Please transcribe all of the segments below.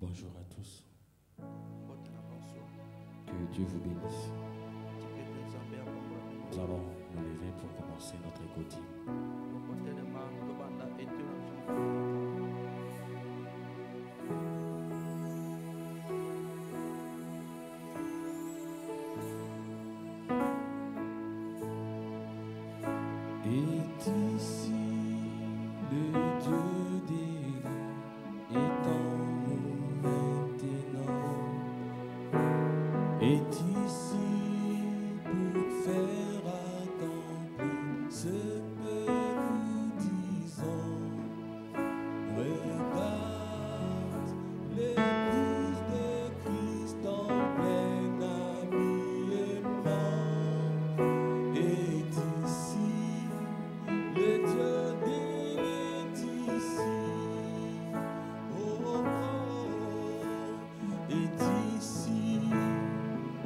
Bonjour à tous. Que Dieu vous bénisse. Nous allons nous lever pour commencer notre écoute. Est ici le Dieu des est en nous maintenant, est ici pour faire accomplir ce que nous disons. Regarde l'épouse de Christ en plein habillement, est ici le Dieu est ici. Oh, oh, est ici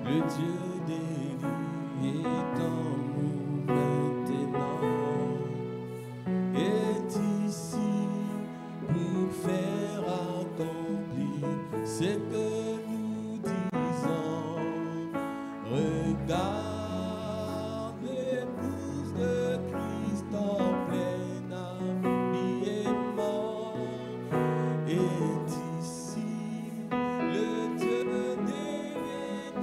le Dieu d'Élie est en nous maintenant, est ici pour faire accomplir ce que nous disons. Regarde l'épouse de Christ en plein habillement, est ici le Dieu est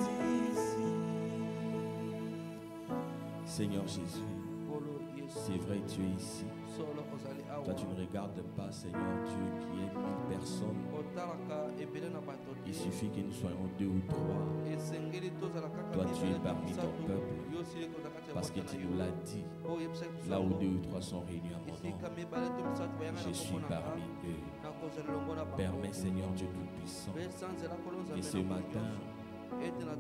ici. Seigneur Jésus, c'est vrai, tu es ici. Toi, tu ne regardes pas, Seigneur Dieu, qui est 1000 personnes. Il suffit que nous soyons 2 ou 3. Toi, tu es parmi ton peuple. Parce que tu nous l'as dit. Là où 2 ou 3 sont réunis à mon nom, je suis parmi eux. Permets, Seigneur Dieu Tout-Puissant, que ce matin,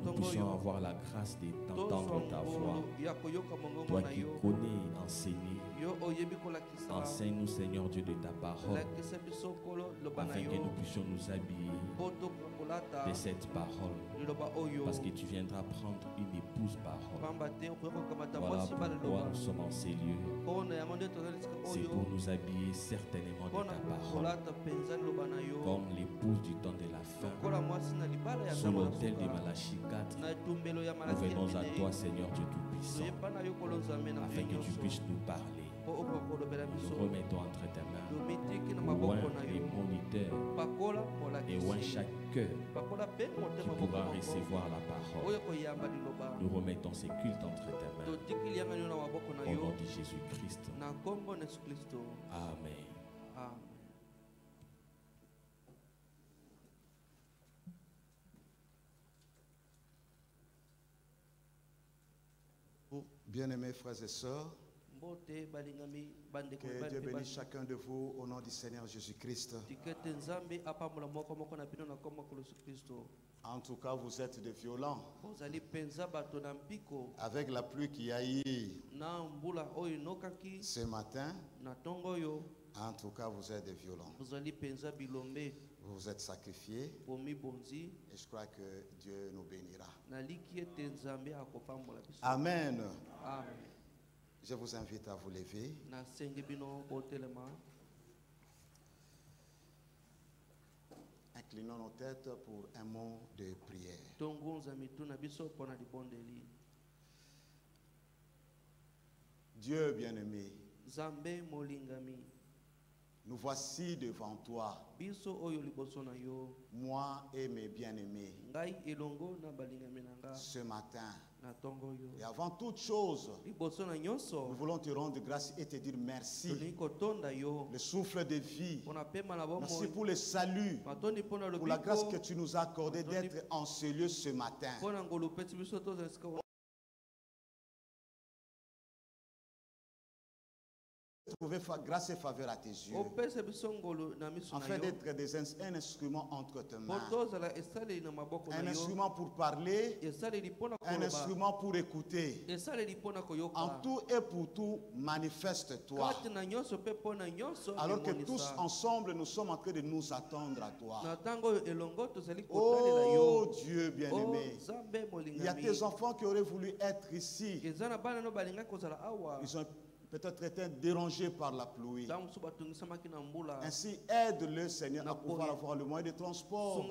nous puissions avoir la grâce d'entendre ta voix. Toi qui connais, enseigner. Enseigne-nous, Seigneur Dieu, de ta parole, afin que nous puissions nous habiller de cette parole, parce que tu viendras prendre une épouse parole. Voilà pourquoi nous sommes en ces lieux. C'est pour nous habiller certainement de ta parole, comme l'épouse du temps de la fin, sous l'autel de Malachie 4. Nous venons à toi, Seigneur Dieu Tout-Puissant, afin que tu puisses nous parler. Nous remettons entre tes mains, loin les moniteurs et loin chaque cœur qui pourra recevoir la parole. Nous remettons ces cultes entre tes mains, au nom de Jésus-Christ. Amen. Bien-aimés frères et sœurs, que Dieu bénisse chacun de vous au nom du Seigneur Jésus-Christ. En tout cas, vous êtes des violents. Avec la pluie qui a eu ce matin, en tout cas, vous êtes des violents. Vous vous êtes sacrifiés et je crois que Dieu nous bénira. Amen. Je vous invite à vous lever. Inclinons nos têtes pour un mot de prière. Dieu bien-aimé, nous voici devant toi, moi et mes bien-aimés, ce matin. Et avant toute chose, nous voulons te rendre grâce et te dire merci. Le souffle de vie, merci pour le salut, pour la grâce que tu nous as accordée d'être en ce lieu ce matin. Trouver grâce et faveur à tes yeux, afin d'être un instrument entre tes mains, un instrument pour parler, un instrument pour écouter. En tout et pour tout, manifeste-toi, alors que tous ensemble nous sommes en train de nous attendre à toi. Oh Dieu bien-aimé, il y a tes enfants qui auraient voulu être ici. Ils ont peut-être était dérangé par la pluie. Ainsi, aide-le, Seigneur, à pouvoir avoir le moyen de transport. Et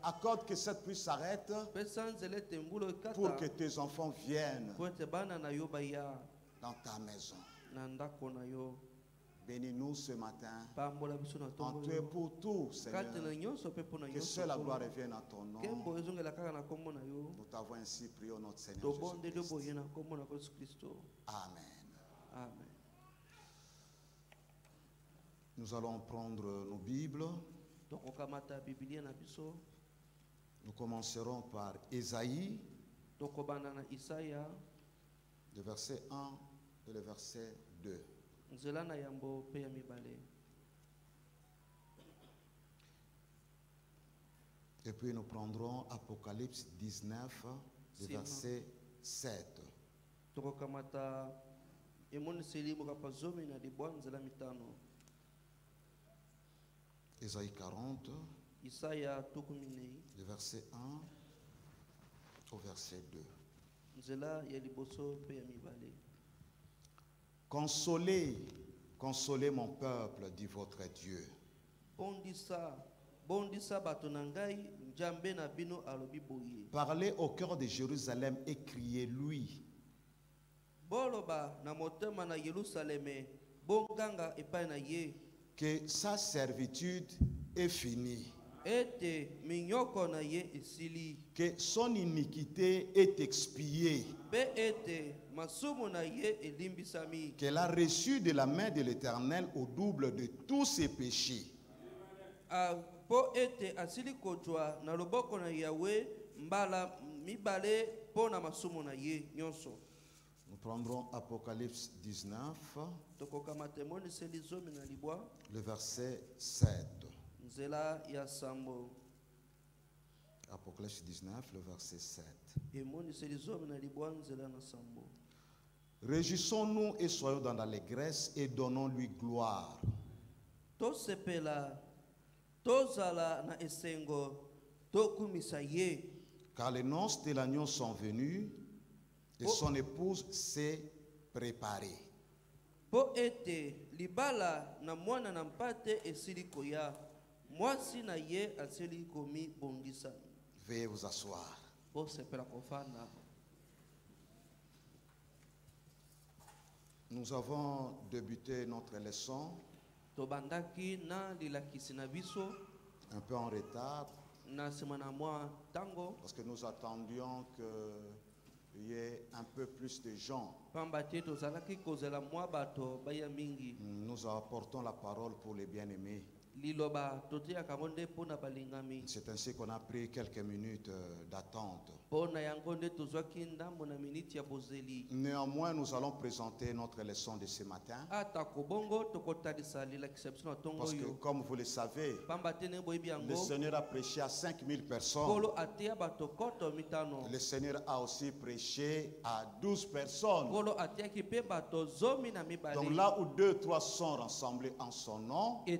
accorde que cette pluie s'arrête pour que tes enfants viennent dans ta maison. Bénis-nous ce matin. En toi pour tout, Seigneur. Que seule la gloire revienne à ton nom. Nous t'avons ainsi prié au nom de Seigneur Jésus-Christ. Amen. Amen. Nous allons prendre nos Bibles. Nous commencerons par Ésaïe, le verset 1 et le verset 2. Et puis nous prendrons Apocalypse 19, le verset 7. Ésaïe 40, le verset 1 au verset 2. Consolez, consolez mon peuple, dit votre Dieu. Parlez au cœur de Jérusalem et criez-lui. Que sa servitude est finie. Que son iniquité est expiée. Qu'elle a reçu de la main de l'Éternel au double de tous ses péchés. Nous prendrons Apocalypse 19, le verset 7. Apocalypse 19, le verset 7. Réjouissons-nous et soyons dans l'allégresse et donnons-lui gloire. Car les noces de l'agneau sont venues et son épouse s'est préparée. Veuillez vous asseoir. Nous avons débuté notre leçon un peu en retard parce que nous attendions qu'il y ait un peu plus de gens. Nous apportons la parole pour les bien-aimés. C'est ainsi qu'on a pris quelques minutes d'attente. Néanmoins, nous allons présenter notre leçon de ce matin. Parce que, comme vous le savez, le Seigneur a prêché à 5000 personnes. Le Seigneur a aussi prêché à 12 personnes. Donc là où 2, 3 sont rassemblés en son nom, il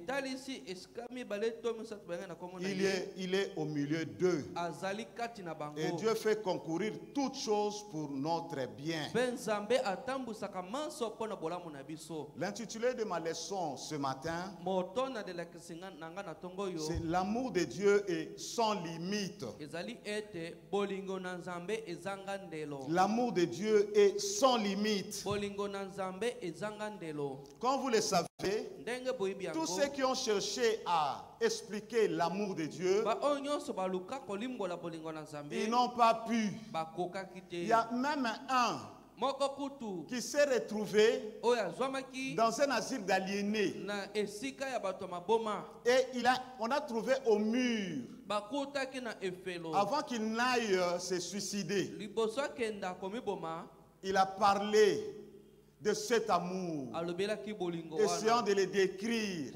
est au milieu d'eux. Et Dieu fait concourir toutes choses pour notre bien. L'intitulé de ma leçon ce matin, c'est l'amour de Dieu est sans limite. L'amour de Dieu est sans limite. Comme vous le savez, tous ceux qui ont cherché à expliquer l'amour de Dieu, ils n'ont pas pu. Il y a même un qui s'est retrouvé dans un asile d'aliénés. Et on a trouvé au mur, avant qu'il n'aille se suicider, il a parlé de cet amour, essayant de le décrire,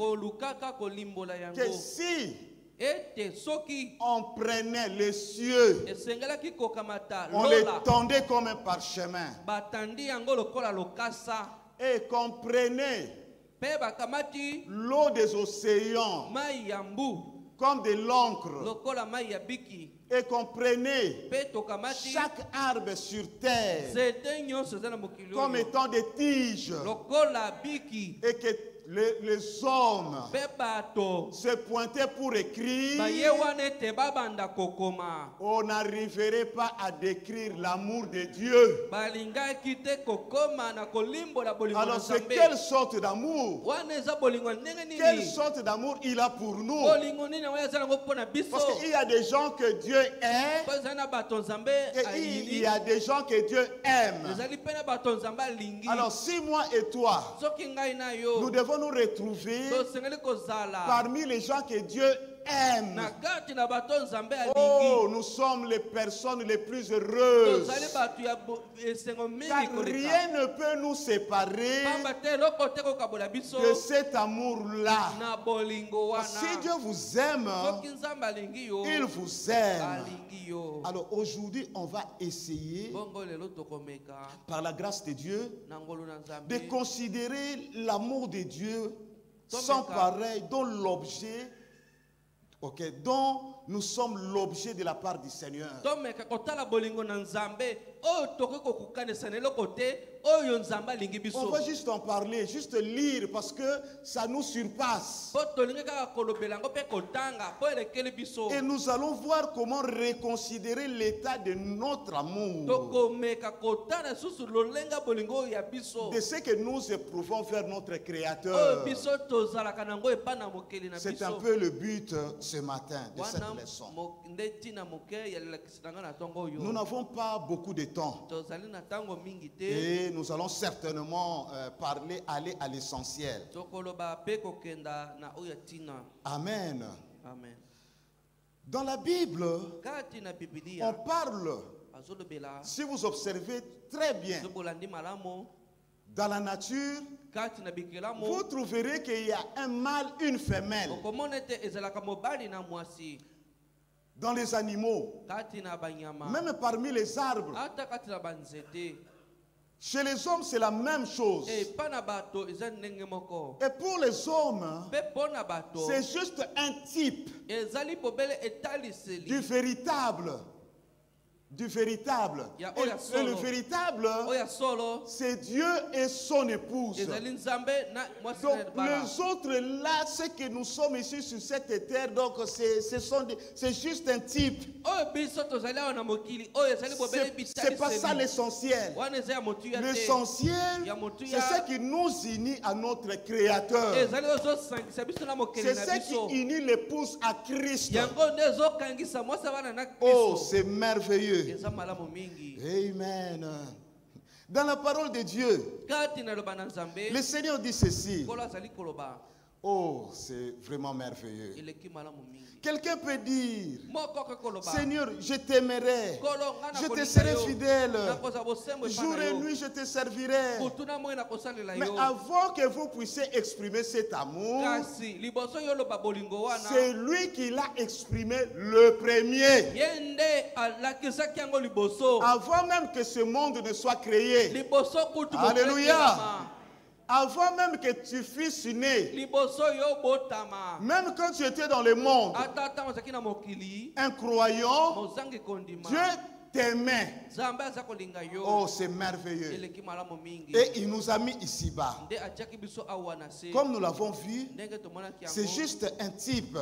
que si on prenait les cieux, on les tendait comme un parchemin, et qu'on prenait l'eau des océans comme de l'encre et qu'on prenait chaque arbre sur terre comme étant des tiges et que les hommes se pointaient pour écrire, on n'arriverait pas à décrire l'amour de Dieu. Alors c'est quelle sorte d'amour? Quelle sorte d'amour il a pour nous? Parce qu'il y a des gens que Dieu aime et il y a des gens que Dieu aime. Alors si moi et toi, nous devons nous retrouver parmi les gens que Dieu aime. Oh, nous sommes les personnes les plus heureuses. Car rien ne peut nous séparer de cet amour-là. Si Dieu vous aime, il vous aime. Alors aujourd'hui, on va essayer, par la grâce de Dieu, de considérer l'amour de Dieu sans pareil, dont l'objet, dont nous sommes l'objet de la part du Seigneur. On va juste en parler, juste lire parce que ça nous surpasse. Et nous allons voir comment reconsidérer l'état de notre amour. De ce que nous éprouvons vers notre Créateur. C'est un peu le but ce matin de cette leçon. Nous n'avons pas beaucoup de temps. Et nous allons certainement aller à l'essentiel. Amen. Dans la Bible, on parle, si vous observez très bien, dans la nature, vous trouverez qu'il y a un mâle, une femelle. Dans les animaux, même parmi les arbres. Chez les hommes, c'est la même chose. Et pour les hommes, c'est juste un type du véritable. Du véritable. Et le véritable, c'est Dieu et son épouse. Donc les autres là, ce que nous sommes ici sur cette terre, donc c'est juste un type. C'est pas ça l'essentiel. L'essentiel, c'est ce qui nous unit à notre Créateur. C'est ce qui unit l'épouse à Christ. Oh, c'est merveilleux. Amen. Dans la parole de Dieu, le Seigneur dit ceci. Oh, c'est vraiment merveilleux. Quelqu'un peut dire, Seigneur, je t'aimerai, je te serai fidèle, jour et nuit je te servirai. Mais avant que vous puissiez exprimer cet amour, c'est lui qui l'a exprimé le premier. Avant même que ce monde ne soit créé. Alléluia. Avant même que tu fusses né, même quand tu étais dans le monde, un croyant, Dieu t'aimait. Oh, c'est merveilleux. Et il nous a mis ici-bas. Comme nous l'avons vu, c'est juste un type.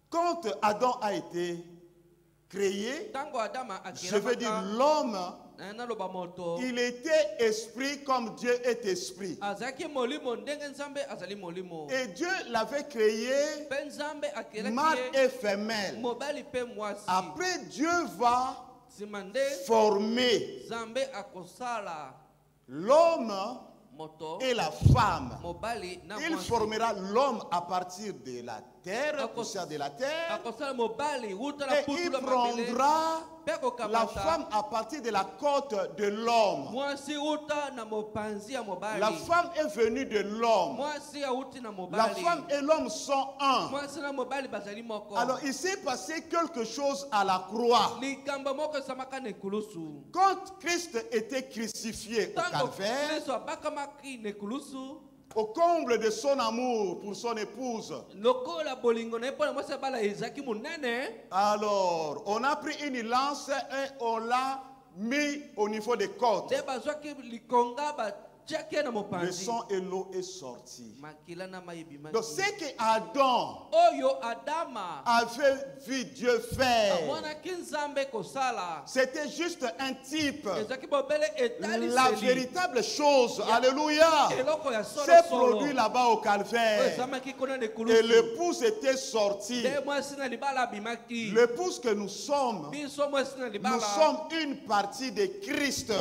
Quand Adam a été créé, je veux dire l'homme, il était esprit comme Dieu est esprit. Et Dieu l'avait créé mâle et femelle. Après, Dieu va former l'homme et la femme. Il formera l'homme à partir de la terre, poussière de la terre, et il prendra la femme à partir de la côte de l'homme. La femme est venue de l'homme. La femme et l'homme sont un. Alors il s'est passé quelque chose à la croix. Quand Christ était crucifié au calvaire, au comble de son amour pour son épouse. Alors, on a pris une lance et on l'a mis au niveau des côtes. Le sang et l'eau est sorti. Donc ce que Adam avait vu Dieu faire, c'était juste un type. La véritable chose, alléluia, s'est produit là-bas au calvaire. Et l'épouse était sortie. L'épouse que nous sommes une partie de Christ.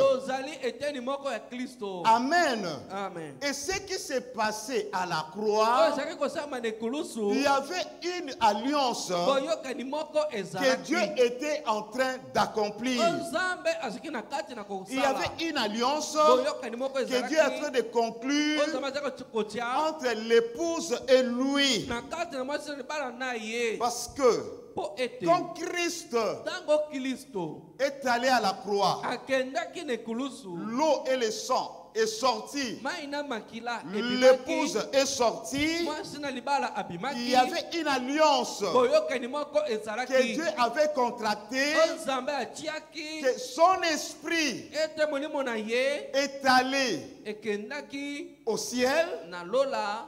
Amen. Amen. Et ce qui s'est passé à la croix, il y avait une alliance que Dieu était en train d'accomplir. Il y avait une alliance que Dieu est en train de conclure entre l'épouse et lui. Parce que quand Christ est allé à la croix, l'eau et le sang est sorti, l'épouse est sortie, il y avait une alliance que Dieu avait contractée, que son esprit est allé au ciel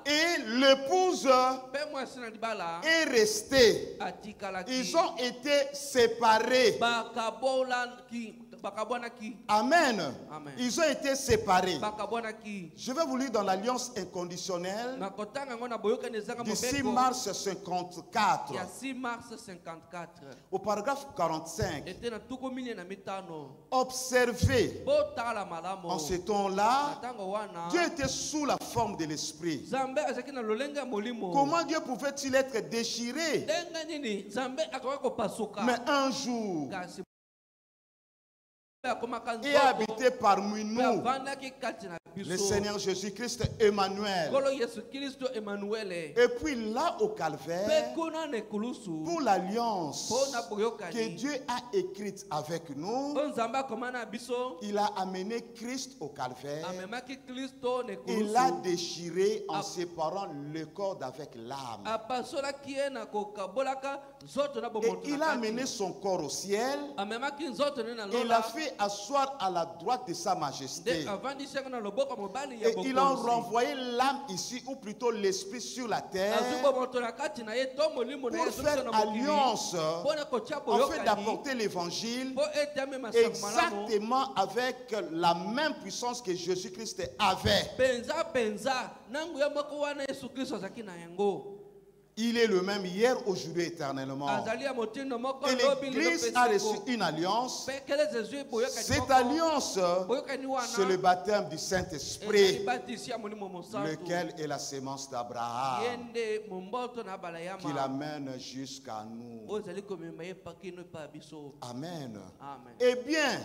et l'épouse est restée. Ils ont été séparés. Amen. Amen. Ils ont été séparés. Je vais vous lire dans l'alliance inconditionnelle du 6 mars 54. Au paragraphe 45. Observez, en ce temps-là, Dieu était sous la forme de l'esprit. Comment Dieu pouvait-il être déchiré? Mais un jour, et habité parmi nous le Seigneur Jésus-Christ Emmanuel. Et puis là au calvaire, pour l'alliance que Dieu a écrite avec nous, il a amené Christ au calvaire. Il l'a déchiré en séparant le corps d'avec l'âme. Et il a amené son corps au ciel. Il a fait asseoir à la droite de sa majesté. Et il a renvoyé l'âme ici, ou plutôt l'esprit sur la terre, pour faire alliance, afin d'apporter l'évangile exactement avec la même puissance que Jésus-Christ avait. Il est le même hier, aujourd'hui, éternellement. Et l'Église a reçu une alliance. Cette alliance, c'est le baptême du Saint-Esprit, lequel est la sémence d'Abraham, qui l'amène jusqu'à nous. Amen. Eh bien,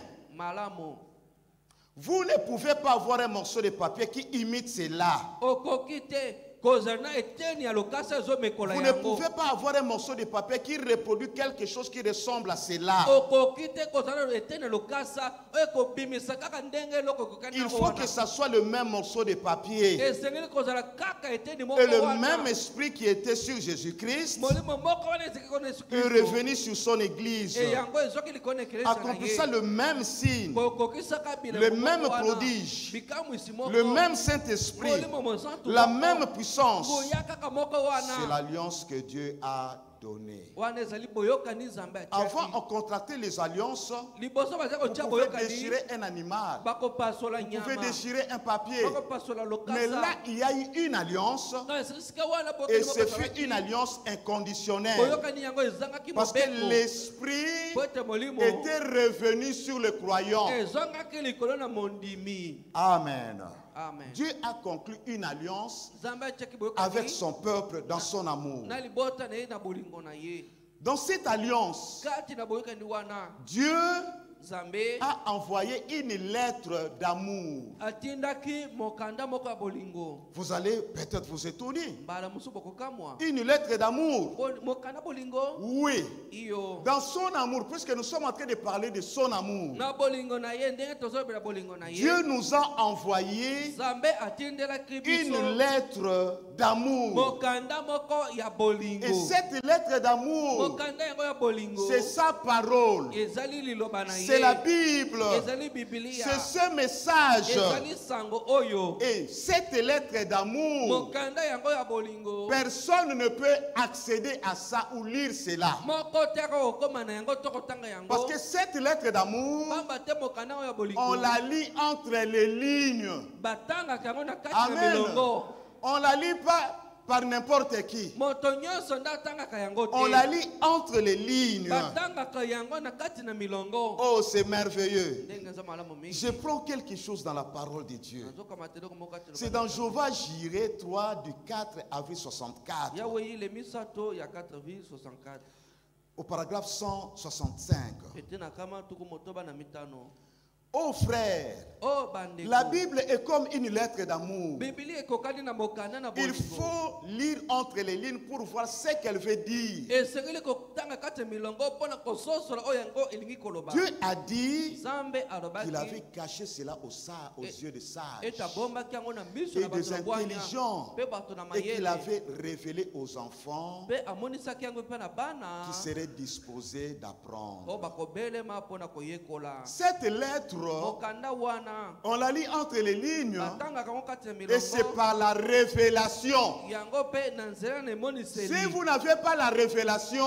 vous ne pouvez pas avoir un morceau de papier qui imite cela. Vous ne pouvez pas avoir un morceau de papier qui reproduit quelque chose qui ressemble à cela. Il faut que ça soit le même morceau de papier. Et le même esprit qui était sur Jésus-Christ est revenu sur son église, accomplissant le même signe, le même prodige, le même Saint-Esprit, la même puissance. C'est l'alliance que Dieu a donnée. Avant, on contractait les alliances. Vous pouvez déchirer un animal, vous pouvez déchirer un papier. Mais là, il y a eu une alliance, et ce fut une alliance inconditionnelle, parce que l'esprit était revenu sur le croyant. Amen. Amen. Dieu a conclu une alliance avec son peuple dans son amour. Dans cette alliance, Dieu a envoyé une lettre d'amour. Vous allez peut-être vous étonner. Une lettre d'amour. Oui. Dans son amour, puisque nous sommes en train de parler de son amour, Dieu nous a envoyé une lettre d'amour. Et cette lettre d'amour, c'est sa parole. C'est la Bible. C'est ce message. Et cette lettre d'amour, personne ne peut accéder à ça ou lire cela. Parce que cette lettre d'amour, on la lit entre les lignes. Amen. On la lit pas par n'importe qui. On la lit entre les lignes. Oh, c'est merveilleux. Je prends quelque chose dans la parole de Dieu. C'est dans Jéhovah Jireh 3 du 4 à 64. Au paragraphe 165. Oh frère, la Bible est comme une lettre d'amour. Il faut lire entre les lignes pour voir ce qu'elle veut dire. Dieu a dit qu'il avait caché cela aux yeux des sages et des intelligents, et qu'il avait révélé aux enfants qui seraient disposés d'apprendre. Cette lettre, on la lit entre les lignes et c'est par la révélation. Si vous n'avez pas la révélation,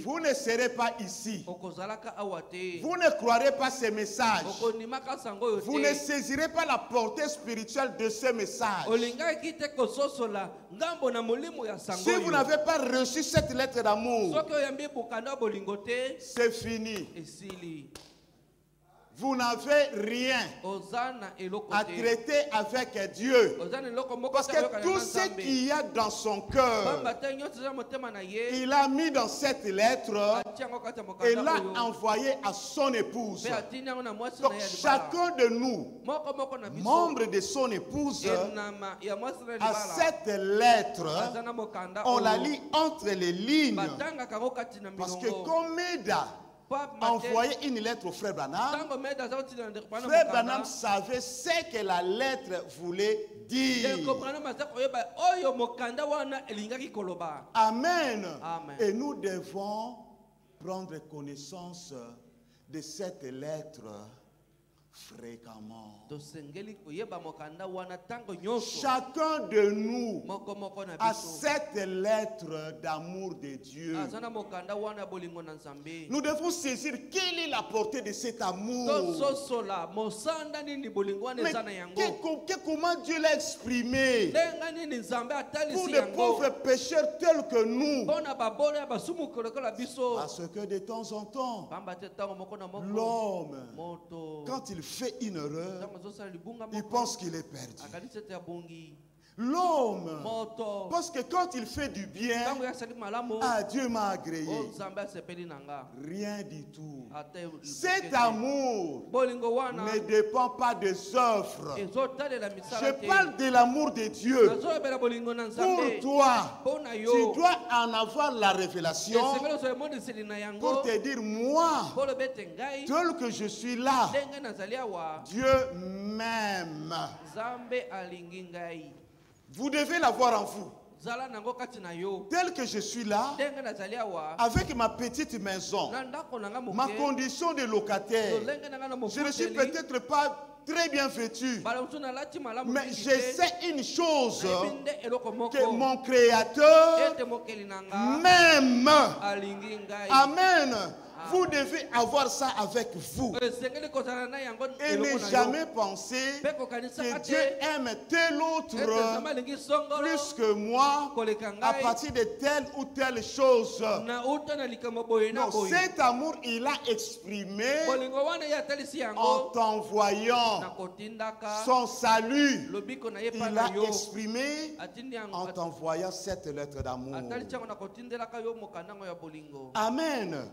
vous ne serez pas ici. Vous ne croirez pas ces messages. Vous ne saisirez pas la portée spirituelle de ces messages. Si vous n'avez pas reçu cette lettre d'amour, c'est fini. Vous n'avez rien à traiter avec Dieu. Parce que tout ce qu'il y a dans son cœur, il a mis dans cette lettre et l'a envoyé à son épouse. Donc chacun de nous, membre de son épouse, a cette lettre. On la lit entre les lignes. Parce que comme Méda envoyer une lettre au frère Branham, frère Branham savait ce que la lettre voulait dire. Amen. Et nous devons prendre connaissance de cette lettre fréquemment. Chacun de nous a cette lettre d'amour de Dieu. Nous devons saisir quelle est la portée de cet amour. Mais comment Dieu l'a exprimé pour des pauvres pécheurs tels que nous. Parce que de temps en temps, l'homme, quand il fait une erreur, il pense qu'il est perdu. L'homme, parce que quand il fait du bien, Dieu m'a agréé. Rien du tout. Cet amour ne dépend pas des offres. Je parle de l'amour de Dieu. Pour toi, tu dois en avoir la révélation pour te dire, moi, tel que je suis là, Dieu m'aime. Vous devez l'avoir en vous. Tel que je suis là, avec ma petite maison, ma condition de locataire, je ne suis peut-être pas très bien vêtu, mais je sais une chose, que mon Créateur m'aime. Amen. Vous devez avoir ça avec vous. Et ne jamais penser que Dieu aime tel autre plus que moi à partir de telle ou telle chose. Non, cet amour, il a exprimé en t'envoyant son salut. Il a exprimé en t'envoyant cette lettre d'amour. Amen.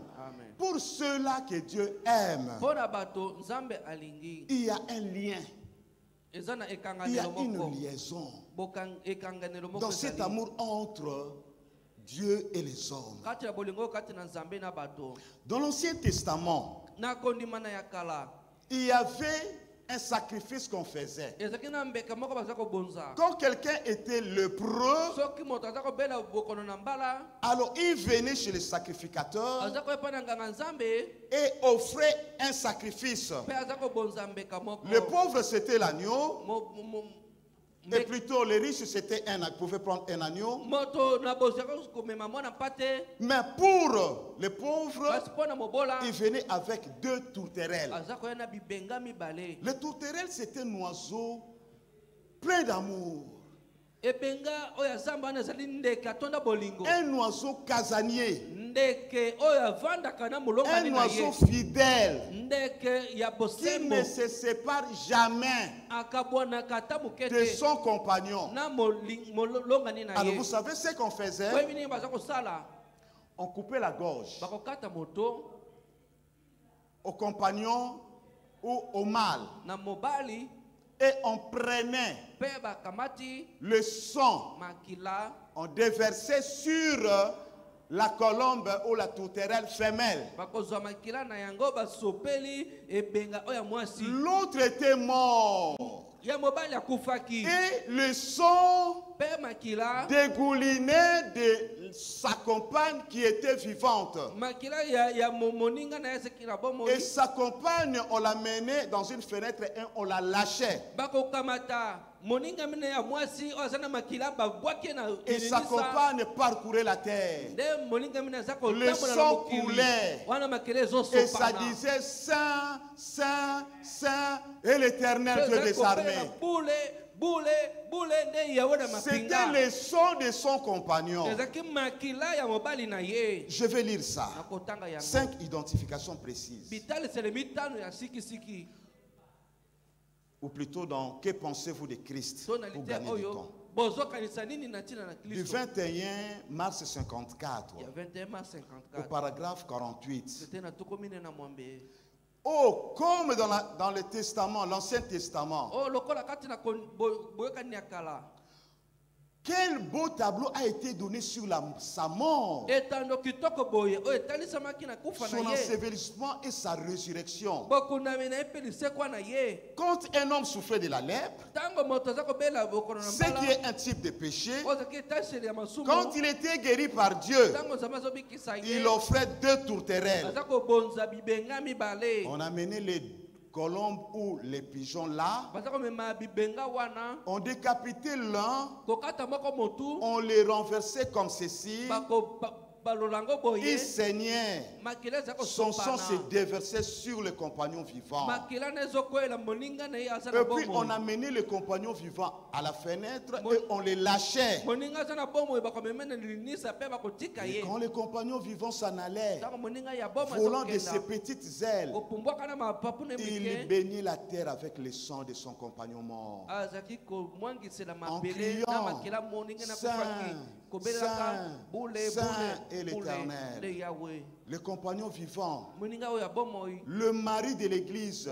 Pour ceux-là que Dieu aime, il y a un lien. Il y a une liaison dans cet amour entre Dieu et les hommes. Dans l'Ancien Testament, il y avait un sacrifice qu'on faisait. Quand quelqu'un était lépreux, alors il venait chez le sacrificateur et offrait un sacrifice. Le pauvre, c'était l'agneau. Et plutôt, les riches, c'était pouvaient prendre un agneau. Mais pour les pauvres, ils venaient avec 2 tourterelles. Le tourterelle, c'était un oiseau plein d'amour. Un oiseau casanier. Un oiseau fidèle qui ne se sépare jamais de son compagnon. Alors vous savez ce qu'on faisait? On coupait la gorge au compagnon ou au mâle. Et on prenait le sang, on déversait sur la colombe ou la tourterelle femelle. L'autre était mort. Et le sang dégoulinait de sa compagne qui était vivante. Et sa compagne, on la menait dans une fenêtre et on la lâchait. Et sa compagne parcourait la terre. Le sang coulait. Et ça disait Saint, Saint, Saint et l'Éternel Dieu des armées. C'était le sang de son compagnon. Je vais lire ça. 5 identifications précises. Ou plutôt dans que pensez-vous de Christ pour gagner du temps. Du 21 mars 54 au paragraphe 48. Oh, comme dans le Testament, l'Ancien Testament. Quel beau tableau a été donné sur sa mort, son ensevelissement et sa résurrection. Quand un homme souffrait de la lèpre, ce qui est un type de péché, quand il était guéri par Dieu, il offrait 2 tourterelles. On amenait les colombes ou les pigeons là, on décapitait l'un, on les renversait comme ceci, il saignait, son sang se déversait sur le compagnon vivant. Et puis on amenait le compagnon vivant à la fenêtre et on les lâchait. Et quand le compagnon vivant s'en allait, volant de ses petites ailes, il baignait la terre avec le sang de son compagnon mort, en criant Saint, Saint, Saint et l'Éternel, le compagnon vivant, le mari de l'église.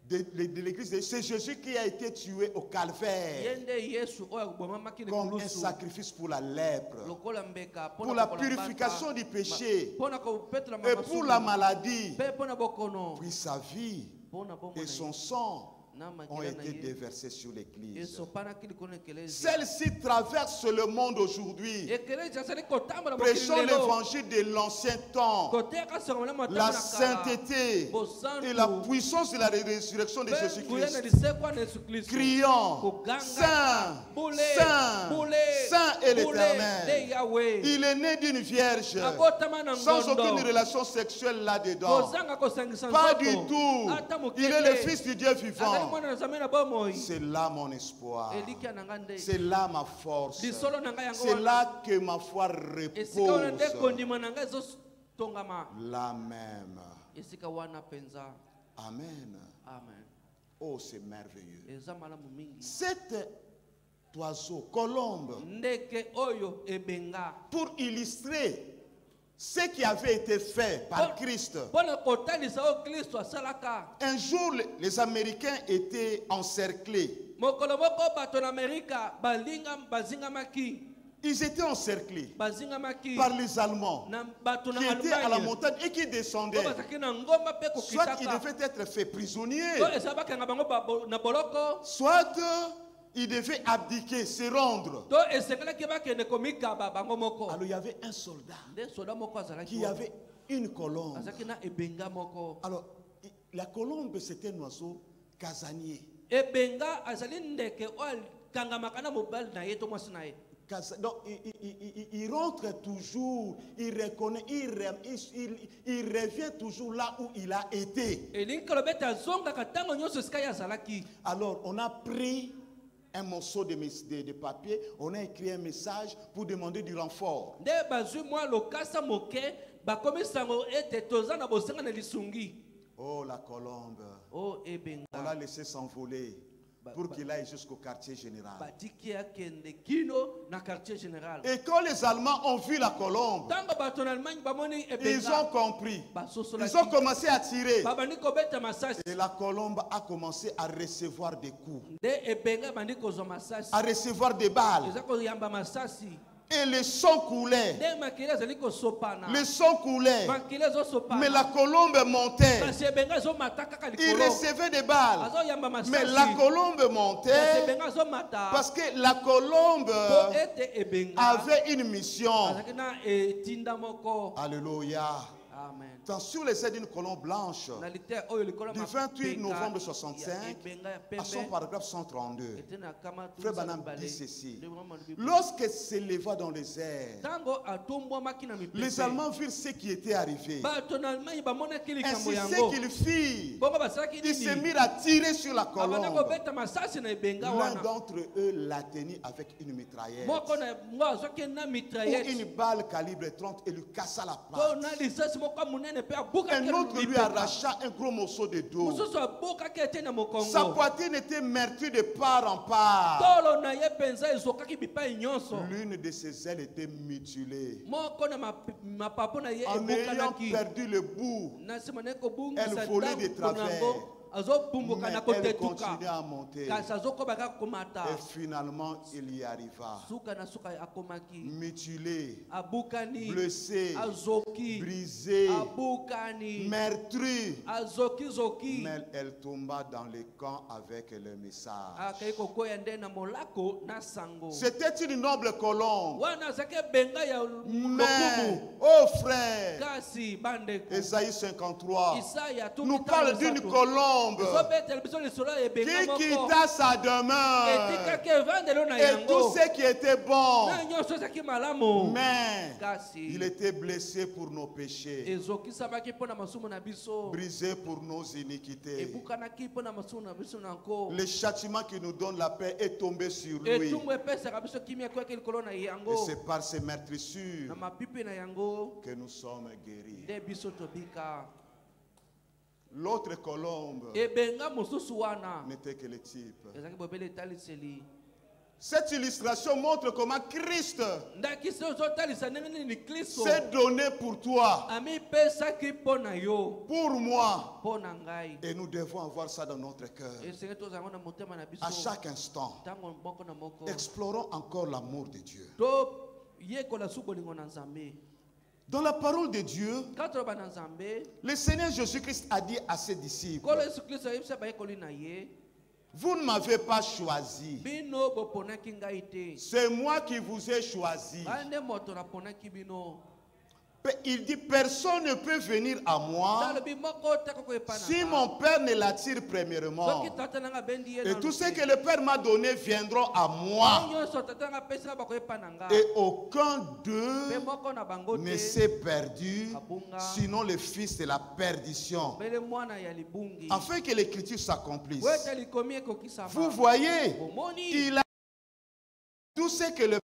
De l'église, c'est Jésus qui a été tué au calvaire comme un sacrifice pour la lèpre, pour la purification du péché et pour la maladie. Puis sa vie et son sang ont été déversés sur l'église. Celle-ci traverse le monde aujourd'hui, prêchant l'évangile de l'ancien temps, la sainteté et la puissance de la résurrection de Jésus-Christ, criant Saint, Saint, Saint est l'Éternel. Il est né d'une vierge, sans aucune relation sexuelle là-dedans, pas du tout. Il est le Fils du Dieu vivant. C'est là mon espoir, c'est là ma force, c'est là que ma foi repose, là même. Amen. Oh, c'est merveilleux. Cet oiseau, colombe, pour illustrer ce qui avait été fait par Christ. Un jour, les Américains étaient encerclés. Ils étaient encerclés par les Allemands qui étaient à la montagne et qui descendaient. Soit ils devaient être faits prisonniers, soit ils devaient abdiquer, se rendre. Alors il y avait un soldat qui avait une colombe. Alors la colombe, c'était un oiseau casanier. Donc, il rentre toujours, il reconnaît, il revient toujours là où il a été. Alors, on a pris un morceau de papier, on a écrit un message pour demander du renfort. Oh, la colombe. On l'a laissé s'envoler pour qu'il aille jusqu'au quartier général. Et quand les Allemands ont vu la colombe, ils ont compris. Ils ont commencé à tirer. Et la colombe a commencé à recevoir des coups, à recevoir des balles. Et le sang coulait. Le sang coulait. Mais la colombe montait. Il recevait des balles. Mais la colombe montait parce que la colombe avait une mission. Alléluia. Sur les ailes d'une colombe blanche du 28 novembre 65 à son paragraphe 132, Frère Branham dit ceci: lorsque s'éleva dans les airs, les Allemands virent ce qui était arrivé. Ainsi, ce qu'ils firent, ils se mirent à tirer sur la colombe. L'un d'entre eux l'atteignit avec une mitraillette ou une balle calibre 30 et lui cassa la patte. Un autre lui arracha un gros morceau de dos. Sa poitrine était meurtrie de part en part. L'une de ses ailes était mutilée. En ayant perdu le bout, elle volait de travers. Mais elle continuait à monter. Et finalement, il y arriva. Mutilé, blessé, brisé, meurtri. Mais elle tomba dans les camps avec le message. C'était une noble colombe. Mais, oh frère, Ésaïe 53 nous parle d'une colombe qui quitta sa demeure et tout ce qui était bon, mais il était blessé pour nos péchés, brisé pour nos iniquités. Le châtiment qui nous donne la paix est tombé sur lui, et c'est par ces meurtrissures que nous sommes guéris. L'autre colombe n'était que le type. Cette illustration montre comment Christ s'est donné pour toi, pour moi. Et nous devons avoir ça dans notre cœur. À chaque instant, explorons encore l'amour de Dieu. Dans la parole de Dieu, le Seigneur Jésus-Christ a dit à ses disciples: vous ne m'avez pas choisi, c'est moi qui vous ai choisi. Il dit: personne ne peut venir à moi si mon Père ne l'attire premièrement. Et tout ce que le Père m'a donné viendront à moi. Et aucun d'eux ne s'est perdu, sinon le fils de la perdition, afin que l'écriture s'accomplisse. Vous voyez, il a tout ce que le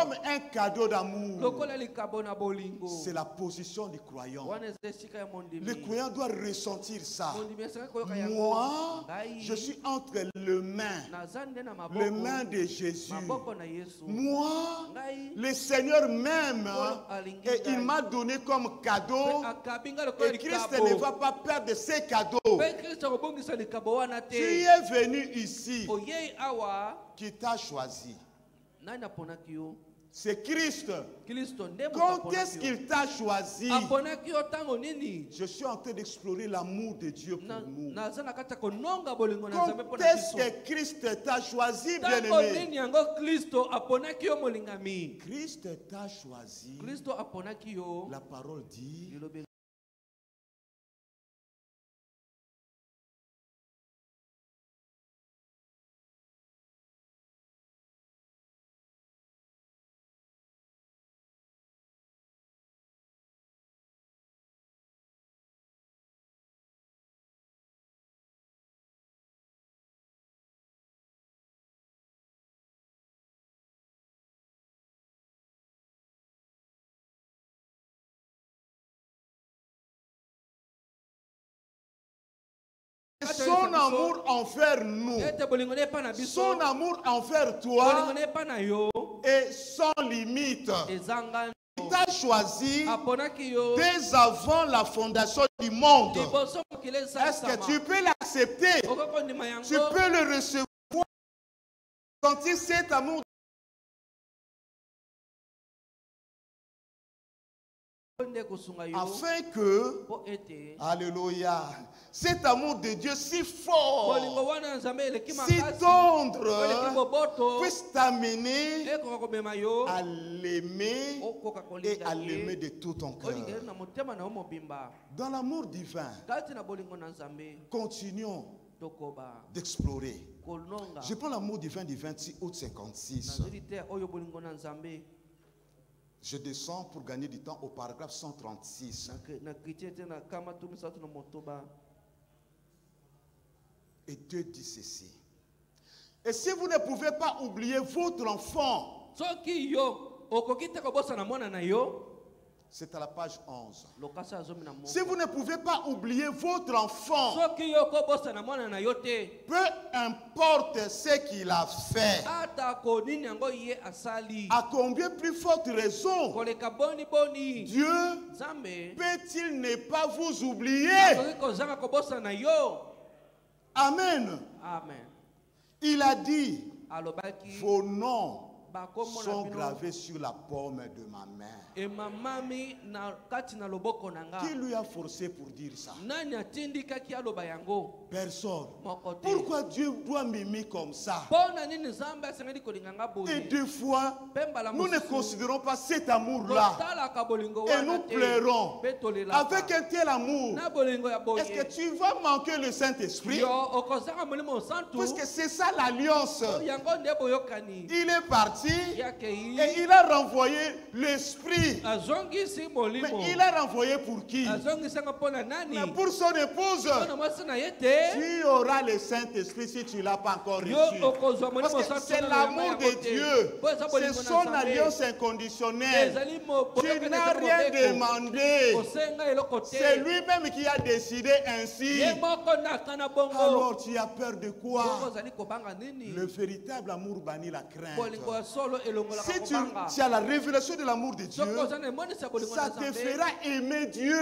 comme un cadeau d'amour. C'est la position du croyant. Le croyant doit ressentir ça. Moi, je suis entre les mains de Jésus. Moi, le Seigneur m'aime et il m'a donné comme cadeau. Et Christ ne va pas perdre ses cadeaux. Tu es venu ici qui t'a choisi. C'est Christ. Quand est-ce qu'il t'a choisi? Je suis en train d'explorer l'amour de Dieu pour nous. Quand est-ce que Christ t'a choisi, bien-aimé? Christ t'a choisi. La parole dit. Son amour envers nous, son amour envers toi est sans limite. Il t'a choisi dès avant la fondation du monde. Est-ce que tu peux l'accepter? Tu peux le recevoir, sentir cet amour. Afin que, alléluia, cet amour de Dieu si fort, si tendre, puisse t'amener à l'aimer et à l'aimer de tout ton cœur. Dans l'amour divin, continuons d'explorer. Je prends l'amour divin du 26 août 56. Je descends pour gagner du temps au paragraphe 136. Et Dieu dit ceci. Et si vous ne pouvez pas oublier votre enfant, c'est à la page 11. Si vous ne pouvez pas oublier votre enfant, peu importe ce qu'il a fait, à combien plus forte raison Dieu peut-il ne pas vous oublier? Amen. Il a dit, vos noms sont gravés sur la paume de ma main. Qui lui a forcé pour dire ça? Personne. Pourquoi Dieu doit m'aimer comme ça? Et deux fois, nous ne considérons pas cet amour-là. Et nous pleurons. Avec un tel amour, est-ce que tu vas manquer le Saint-Esprit? Puisque c'est ça l'alliance. Il est parti et il a renvoyé l'Esprit. Mais il a renvoyé pour qui? Mais pour son épouse. Tu auras le Saint-Esprit si tu ne l'as pas encore reçu. Parce que c'est l'amour de Dieu. C'est son alliance inconditionnelle. Tu n'as rien demandé. C'est lui-même qui a décidé ainsi. Alors tu as peur de quoi? Le véritable amour bannit la crainte. Si tu as la révélation de l'amour de Dieu, ça te fera aimer Dieu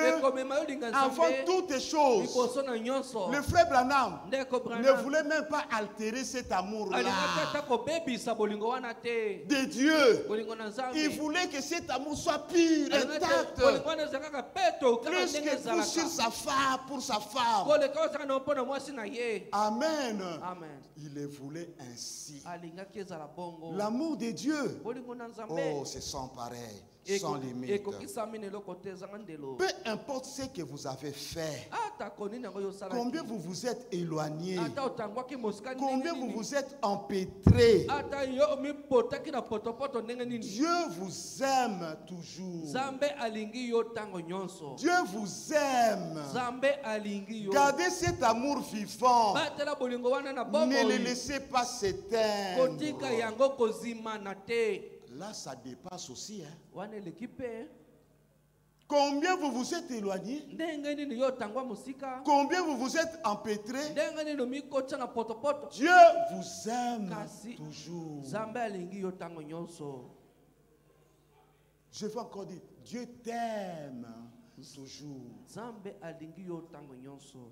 avant toutes choses. Le frère Branham ne voulait même pas altérer cet amour-là de Dieu. Il voulait que cet amour soit pur, intact, plus que pour sa femme. Amen. Il le voulait ainsi. L'amour de Dieu, oh, c'est sans pareil, sans limite. Peu importe ce que vous avez fait, combien vous vous êtes éloigné, combien vous vous êtes empêtré, Dieu vous aime toujours. Dieu vous aime. Gardez cet amour vivant. Ne le laissez pas s'éteindre. Là, ça dépasse aussi. Hein. Combien vous vous êtes éloigné? Combien vous vous êtes empêtré? Dieu vous aime toujours. Je veux encore dire, Dieu t'aime toujours.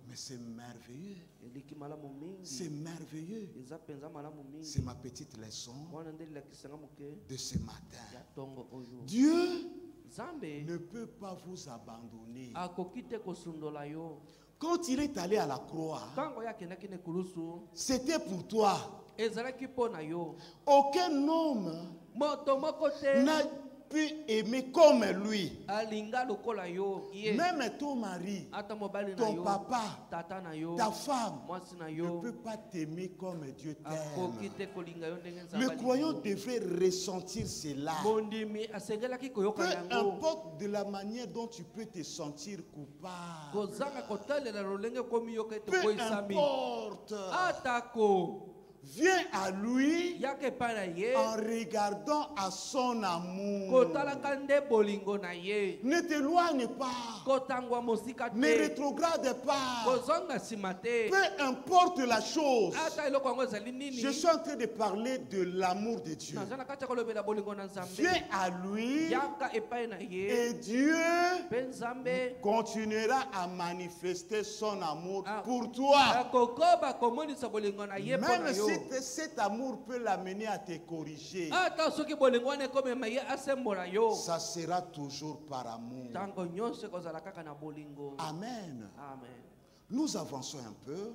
Mais c'est merveilleux. C'est merveilleux. C'est ma petite leçon de ce matin. Dieu ne peut pas vous abandonner. Quand il est allé à la croix, c'était pour toi. Aucun homme n'a pu aimer comme lui. Même ton mari, ton papa, ta femme ne peut pas t'aimer comme Dieu t'aime. Le croyant devrait ressentir cela. Peu importe de la manière dont tu peux te sentir coupable. Peu importe. Viens à lui en regardant à son amour. Ne t'éloigne pas. Ne rétrograde pas. Peu importe la chose. Je suis en train de parler de l'amour de Dieu. Viens à lui et Dieu continuera à manifester son amour pour toi. Même si cet amour peut l'amener à te corriger, ça sera toujours par amour. Amen. Nous avançons un peu.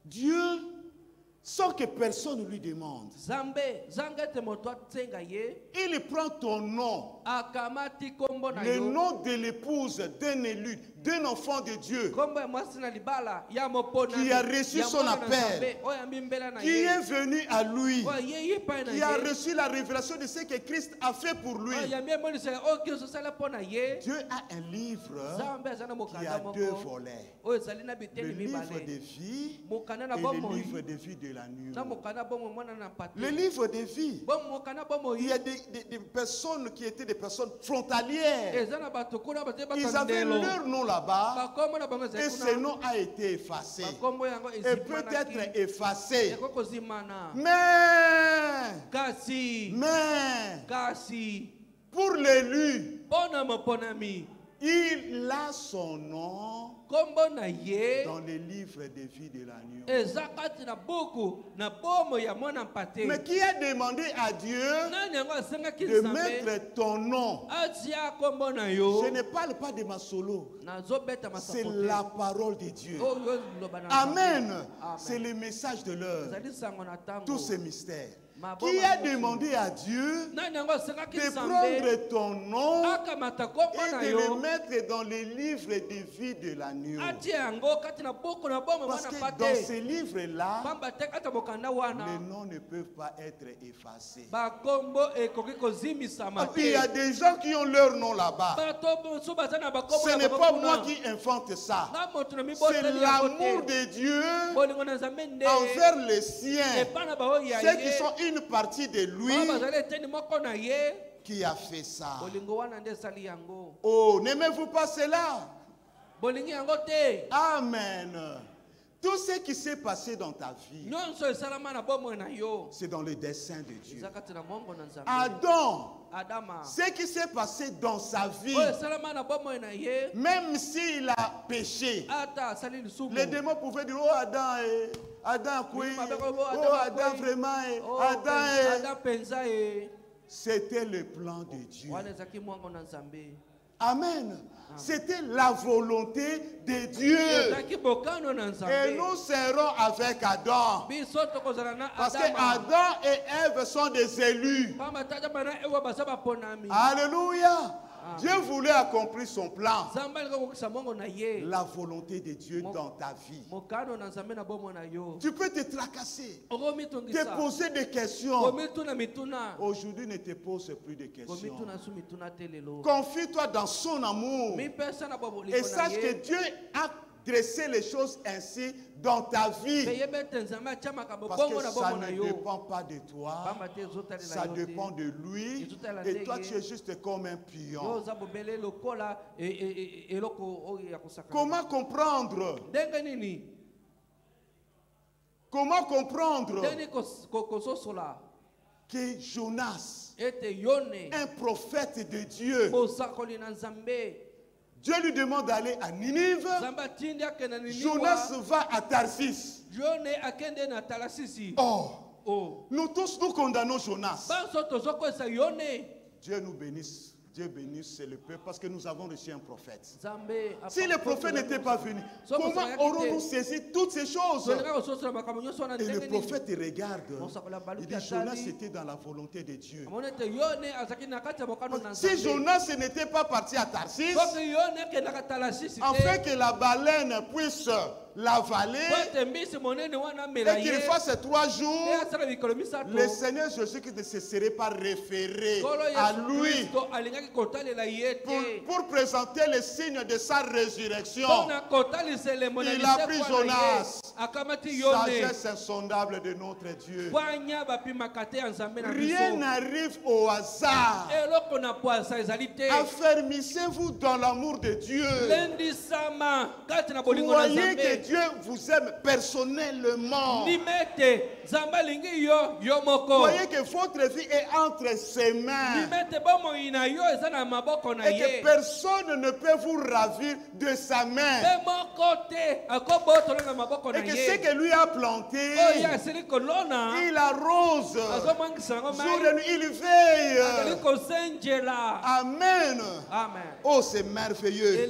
Dieu, sans que personne ne lui demande, il prend ton nom, le nom de l'épouse d'un élu, d'un enfant de Dieu, qui a reçu son appel, qui est venu à lui, qui a reçu la révélation de ce que Christ a fait pour lui. Dieu a un livre qui a deux volets. Le livre de vie et le livre de vie de l'agneau. Le livre de vie, il y a des personnes qui étaient des personnes frontalières. Ils avaient leur nom là-bas et ce nom a été effacé et peut être effacé. Mais pour l'élu, il a son nom dans les livres de vie de l'agneau. Mais qui a demandé à Dieu de mettre ton nom? Je ne parle pas de ma solo. C'est la parole de Dieu. Amen. C'est le message de l'heure. Tous ces mystères. Qui a demandé à Dieu de prendre ton nom et de le mettre dans les livres de vie de l'agneau. Parce que dans ces livres-là, les noms ne peuvent pas être effacés. Il y a des gens qui ont leur nom là-bas. Ce n'est pas moi qui invente ça. C'est l'amour de Dieu envers les siens. Ceux qui sont une partie de lui qui a fait ça. Oh, n'aimez-vous pas cela? Amen. Tout ce qui s'est passé dans ta vie, c'est dans le dessein de Dieu. Adam, ce qui s'est passé dans sa vie, même s'il a péché, les démons pouvaient dire: oh Adam, Adam, oui, oh Adam, vraiment, Adam, c'était le plan de Dieu. Amen. C'était la volonté de Dieu. Et nous serons avec Adam. Parce que Adam et Ève sont des élus. Alléluia. Dieu voulait accomplir son plan. La volonté de Dieu dans ta vie. Tu peux te tracasser, te poser des questions. Aujourd'hui, ne te pose plus de questions. Confie-toi dans son amour. Et sache que Dieu a dresser les choses ainsi dans ta vie. Parce que ça ne dépend pas de toi, ça dépend de lui. Et toi, tu es juste comme un pion. Comment comprendre? Comment comprendre que Jonas, un prophète de Dieu, Dieu lui demande d'aller à Ninive, Jonas va à Tarsis. Oh, nous tous nous condamnons Jonas. Dieu nous bénisse. Dieu bénisse le peuple parce que nous avons reçu un prophète. Si le prophète n'était pas venu, comment aurons-nous saisi toutes ces choses? Et le prophète regarde. Il dit Jonas était dans la volonté de Dieu. Si Jonas n'était pas parti à Tarsis, afin que la baleine puisse l'avaler et qu'il fasse 3 jours, le Seigneur Jésus-Christ ne se serait pas référé à lui pour présenter les signes de sa résurrection. Il a pris Jonas, sagesse insondable de notre Dieu. Rien n'arrive au hasard. Affermissez-vous dans l'amour de Dieu. Croyez que Dieu vous aime personnellement. Voyez que votre vie est entre ses mains. Et que personne ne peut vous ravir de sa main. Et que ce que lui a planté, il arrose. Jour et nuit, il veille. Amen. Oh, c'est merveilleux.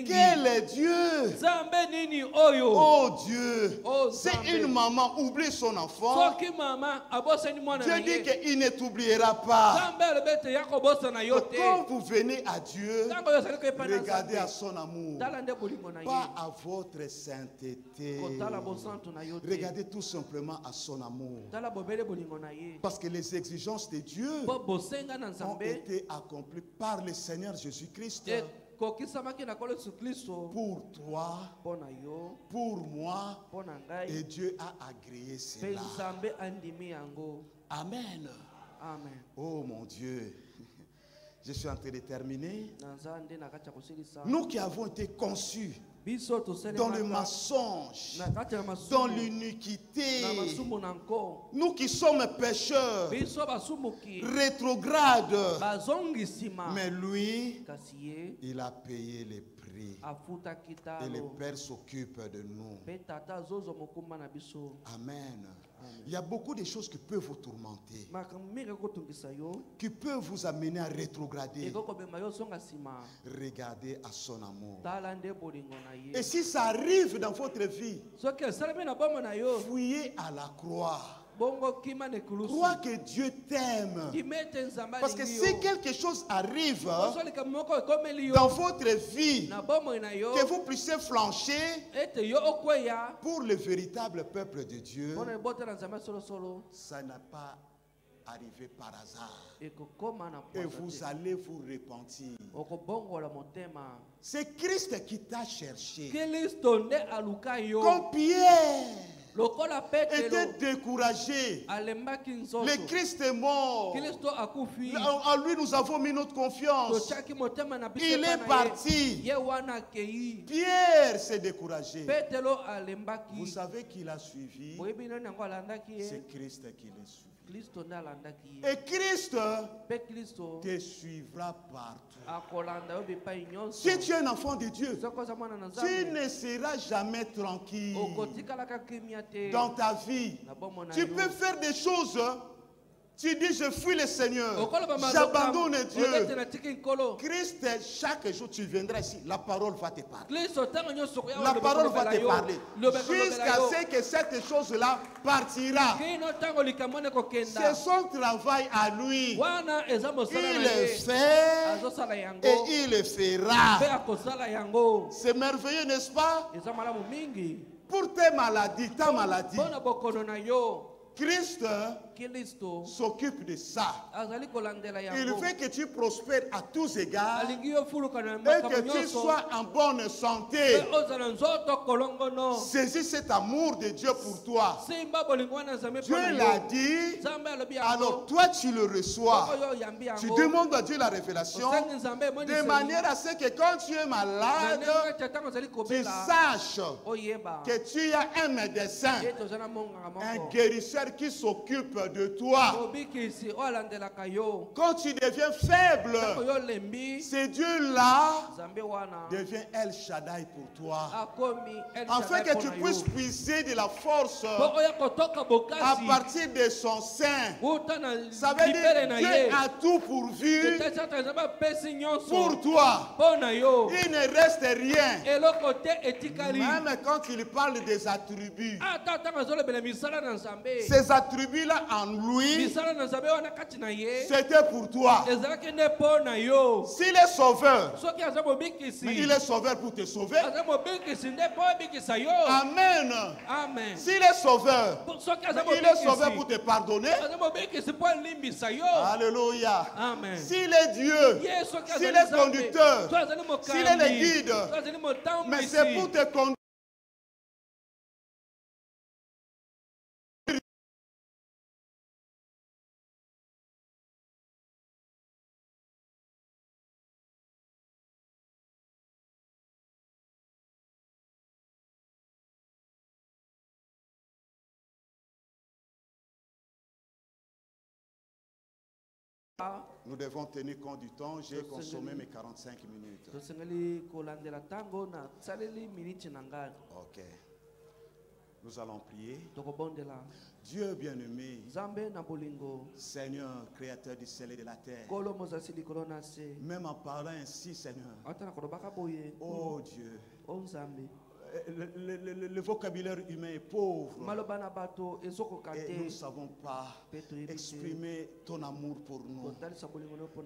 Quel est Dieu? Oh Dieu, c'est une maman oublie son enfant. Dieu dit qu'il ne t'oubliera pas. Quand vous venez à Dieu, regardez à son amour, pas à votre sainteté. Regardez tout simplement à son amour. Parce que les exigences de Dieu ont été accomplies par le Seigneur Jésus-Christ. Pour toi, pour moi, et Dieu a agréé cela. Amen. Oh mon Dieu, je suis en train de terminer. Nous qui avons été conçus dans le mensonge, dans l'iniquité, nous qui sommes pécheurs, rétrogrades, mais lui, il a payé les prix. Et le Père s'occupe de nous. Amen. Il y a beaucoup de choses qui peuvent vous tourmenter, qui peuvent vous amener à rétrograder. Regardez à son amour. Et si ça arrive dans votre vie, fouillez à la croix. Crois que Dieu t'aime. Parce que si quelque chose arrive dans votre vie, que vous puissiez flancher, pour le véritable peuple de Dieu, ça n'a pas arrivé par hasard. Et vous allez vous repentir. C'est Christ qui t'a cherché. Comme Pierre était découragé. Le Christ est mort. En lui nous avons mis notre confiance. Il est parti. Pierre s'est découragé. Vous savez qui l'a suivi? C'est Christ qui l'a suivi. Et Christ te suivra partout. Si tu es un enfant de Dieu, tu ne seras jamais tranquille dans ta vie. Tu peux faire des choses. Tu dis je fuis le Seigneur, j'abandonne Dieu. Christ, chaque jour tu viendras ici, la parole va te parler. La parole va te parler. Jusqu'à ce que cette chose-là partira. C'est son travail à lui. Il le fait et il le fera. C'est merveilleux, n'est-ce pas? Pour tes maladies, ta maladie, Christ s'occupe de ça. Il veut que tu prospères à tous égards et que tu sois en bonne santé. Saisis cet amour de Dieu pour toi. Dieu l'a dit, alors toi tu le reçois. Tu demandes à Dieu la révélation de manière à ce que quand tu es malade, tu saches que tu as un médecin, un guérisseur qui s'occupe de toi. Quand tu deviens faible, ce Dieu-là devient El Shaddai pour toi. Afin que tu puisses puiser de la force à partir de son sein. Ça veut dire Dieu a tout pourvu pour toi. Il ne reste rien. Même quand il parle des attributs, ces attributs-là en lui, c'était pour toi. S'il est sauveur, mais il est sauveur pour te sauver. Amen. S'il est sauveur, il est sauveur pour te pardonner. Alléluia. S'il est Dieu, s'il est conducteur, s'il est le guide, mais c'est pour te conduire. Nous devons tenir compte du temps. J'ai consommé mes 45 minutes. Ok. Nous allons prier. Dieu bien-aimé, Seigneur, créateur du ciel et de la terre, même en parlant ainsi, Seigneur, oh Dieu, le vocabulaire humain est pauvre et nous ne savons pas exprimer ton amour pour nous.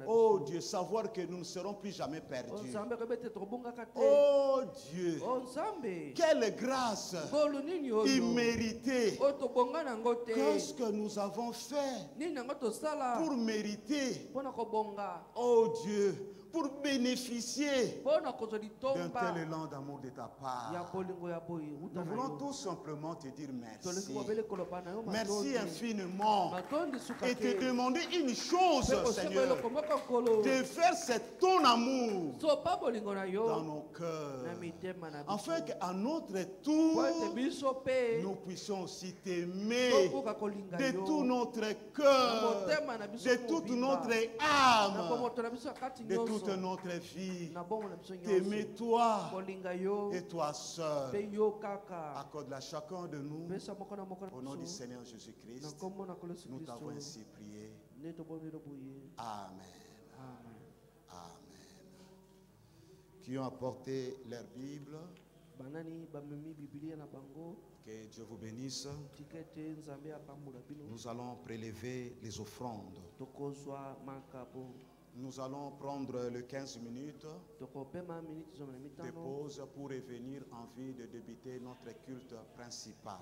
Oh Dieu, savoir que nous ne serons plus jamais perdus. Oh Dieu, quelle grâce imméritée. Qu'est-ce que nous avons fait pour mériter, oh Dieu, pour bénéficier d'un tel élan d'amour de ta part? Nous voulons tout simplement te dire merci. Merci infiniment. Et te demander une chose, Seigneur, de faire cet ton amour dans nos cœurs, afin qu'à notre tour, nous puissions aussi t'aimer de tout notre cœur, de toute notre âme, de toute notre vie. T'aimer toi et toi seul. Accorde à chacun de nous, au nom du Seigneur Jésus-Christ, nous t'avons ainsi prié. Amen. Amen. Qui ont apporté leur Bible, que Dieu vous bénisse. Nous allons prélever les offrandes. Nous allons prendre le 15 minutes de pause pour revenir en vue de débuter notre culte principal.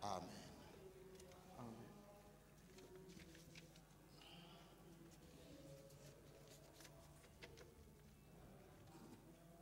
Amen.